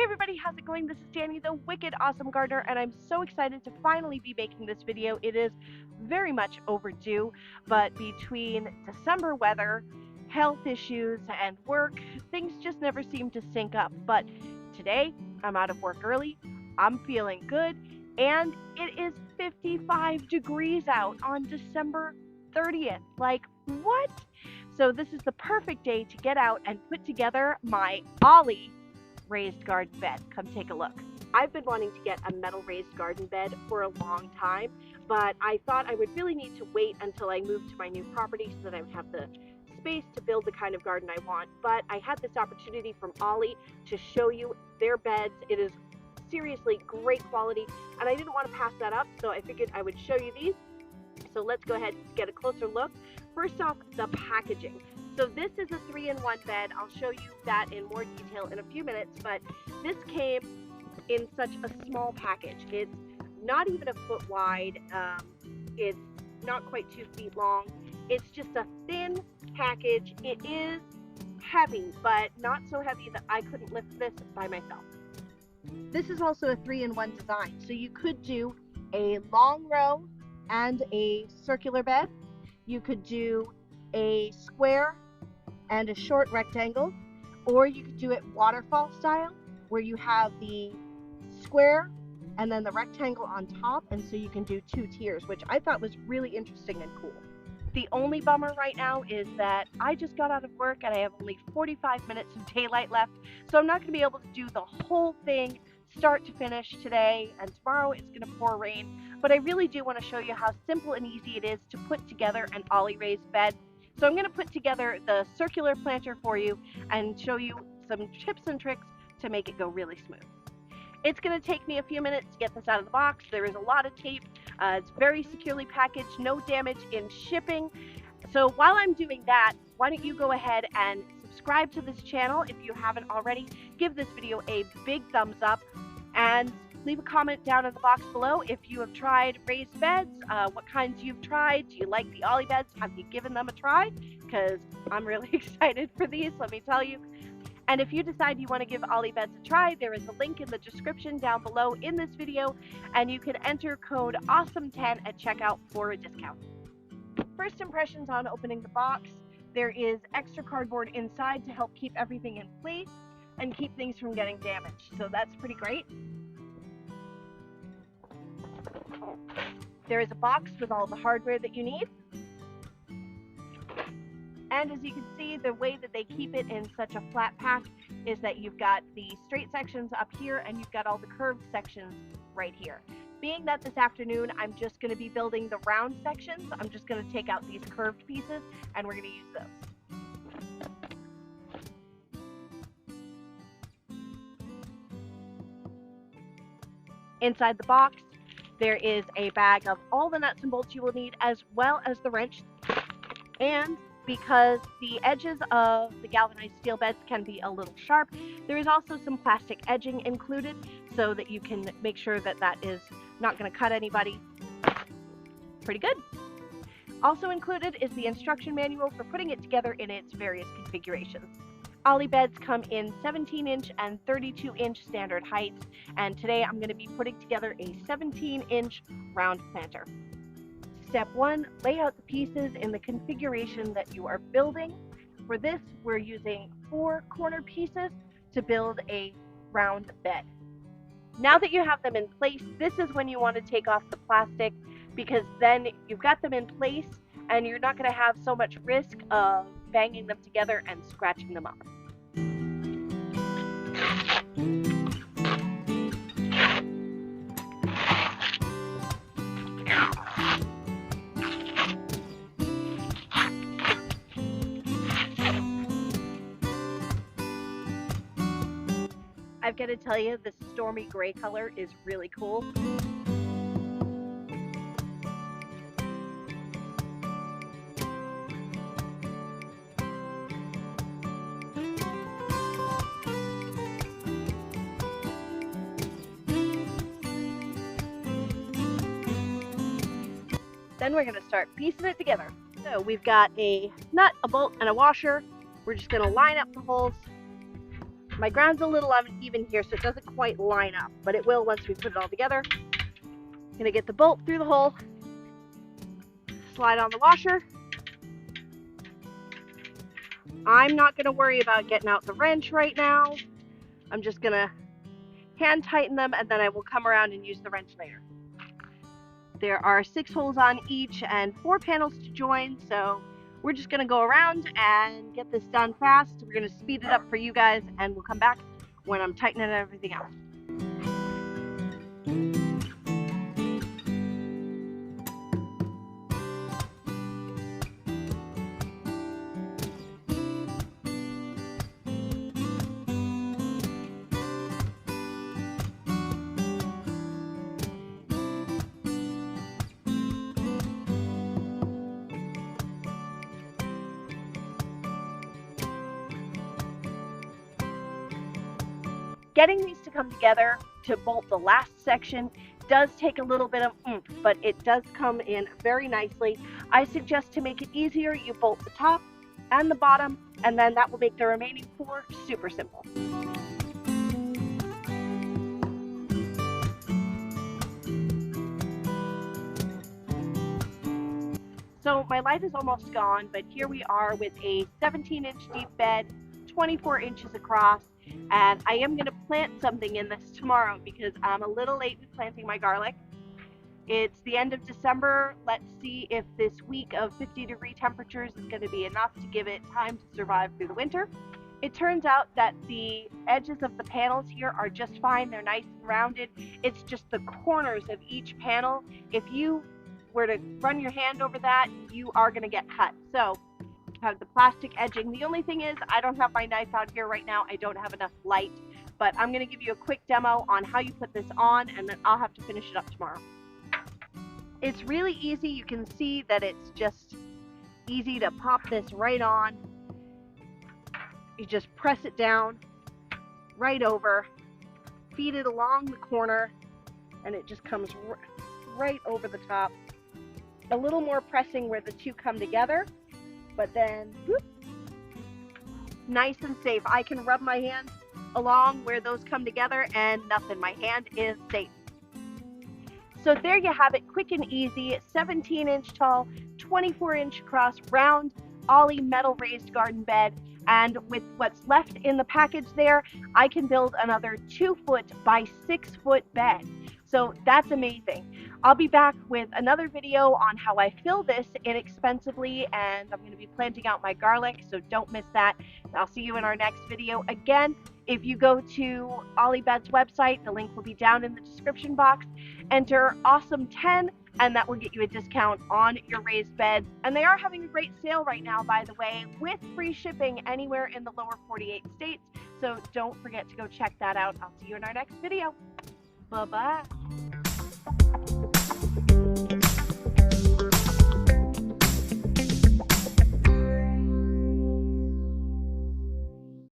Hey everybody, how's it going? This is Dani, the wicked awesome gardener, and I'm so excited to finally be making this video. It is very much overdue, but between December weather, health issues, and work, things just never seem to sync up. But today, I'm out of work early, I'm feeling good, and it is 55 degrees out on December 30th. Like, what? So this is the perfect day to get out and put together my Ollie raised garden bed. Come take a look. I've been wanting to get a metal raised garden bed for a long time, but I thought I would really need to wait until I moved to my new property so that I would have the space to build the kind of garden I want. But I had this opportunity from Ollie to show you their beds. It is seriously great quality, and I didn't want to pass that up, so I figured I would show you these. So let's go ahead and get a closer look. First off, the packaging. So this is a 3-in-1 bed. I'll show you that in more detail in a few minutes, but this came in such a small package. It's not even a foot wide. It's not quite 2 feet long. It's just a thin package. It is heavy, but not so heavy that I couldn't lift this by myself. This is also a 3-in-1 design. So you could do a long row and a circular bed. You could do a square and a short rectangle, or you could do it waterfall style, where you have the square and then the rectangle on top, and so you can do 2 tiers, which I thought was really interesting and cool. The only bummer right now is that I just got out of work and I have only 45 minutes of daylight left, so I'm not going to be able to do the whole thing start to finish today, and tomorrow it's going to pour rain, but I really do want to show you how simple and easy it is to put together an Ollie raised bed. So I'm going to put together the circular planter for you and show you some tips and tricks to make it go really smooth. It's going to take me a few minutes to get this out of the box. There is a lot of tape. It's very securely packaged, no damage in shipping. So while I'm doing that, why don't you go ahead and subscribe to this channel if you haven't already. Give this video a big thumbs up and leave a comment down in the box below if you have tried raised beds, what kinds you've tried. Do you like the Ollie beds? Have you given them a try? Because I'm really excited for these, let me tell you. And if you decide you want to give Ollie beds a try, there is a link in the description down below in this video, and you can enter code AWESOME10 at checkout for a discount. First impressions on opening the box. There is extra cardboard inside to help keep everything in place and keep things from getting damaged, so that's pretty great. There is a box with all the hardware that you need. And as you can see, the way that they keep it in such a flat pack is that you've got the straight sections up here and you've got all the curved sections right here. Being that this afternoon I'm just going to be building the round sections, I'm just going to take out these curved pieces and we're going to use those. Inside the box, there is a bag of all the nuts and bolts you will need, as well as the wrench. And because the edges of the galvanized steel beds can be a little sharp, there is also some plastic edging included so that you can make sure that that is not going to cut anybody. Pretty good. Also included is the instruction manual for putting it together in its various configurations. Ollie beds come in 17-inch and 32-inch standard heights, and today I'm going to be putting together a 17-inch round planter. Step 1, lay out the pieces in the configuration that you are building. For this, we're using 4 corner pieces to build a round bed. Now that you have them in place, this is when you want to take off the plastic, because then you've got them in place and you're not going to have so much risk of banging them together and scratching them up. I've got to tell you, this stormy gray color is really cool. Then we're going to start piecing it together. So we've got a nut, a bolt, and a washer. We're just going to line up the holes My ground's a little uneven here, so it doesn't quite line up, but it will once we put it all together. I'm gonna get the bolt through the hole, slide on the washer. I'm not gonna worry about getting out the wrench right now. I'm just gonna hand tighten them, and then I will come around and use the wrench later. There are 6 holes on each and 4 panels to join, so we're just gonna go around and get this done fast. We're gonna speed it up for you guys, and we'll come back when I'm tightening everything out. Getting these to come together to bolt the last section does take a little bit of oomph, but it does come in very nicely. I suggest to make it easier, you bolt the top and the bottom, and then that will make the remaining 4 super simple. So my light is almost gone, but here we are with a 17-inch deep bed, 24 inches across, and I am going to plant something in this tomorrow because I'm a little late with planting my garlic. It's the end of December. Let's see if this week of 50-degree temperatures is going to be enough to give it time to survive through the winter. It turns out that the edges of the panels here are just fine. They're nice and rounded. It's just the corners of each panel. If you were to run your hand over that, you are going to get cut. So have the plastic edging. The only thing is I don't have my knife out here right now. I don't have enough light, but I'm going to give you a quick demo on how you put this on, and then I'll have to finish it up tomorrow. It's really easy. You can see that it's just easy to pop this right on. You just press it down right over, feed it along the corner, and it just comes right over the top. A little more pressing where the two come together, but then whoop, nice and safe. I can rub my hand along where those come together and nothing. My hand is safe. So there you have it, quick and easy, 17-inch tall, 24-inch across, round Olle metal raised garden bed. And with what's left in the package there, I can build another 2-foot by 6-foot bed. So that's amazing. I'll be back with another video on how I fill this inexpensively, and I'm going to be planting out my garlic, so don't miss that. I'll see you in our next video. Again, if you go to Olle Bed's website, the link will be down in the description box. Enter AWESOME10, and that will get you a discount on your raised beds. And they are having a great sale right now, by the way, with free shipping anywhere in the lower 48 states. So don't forget to go check that out. I'll see you in our next video. Bye-bye.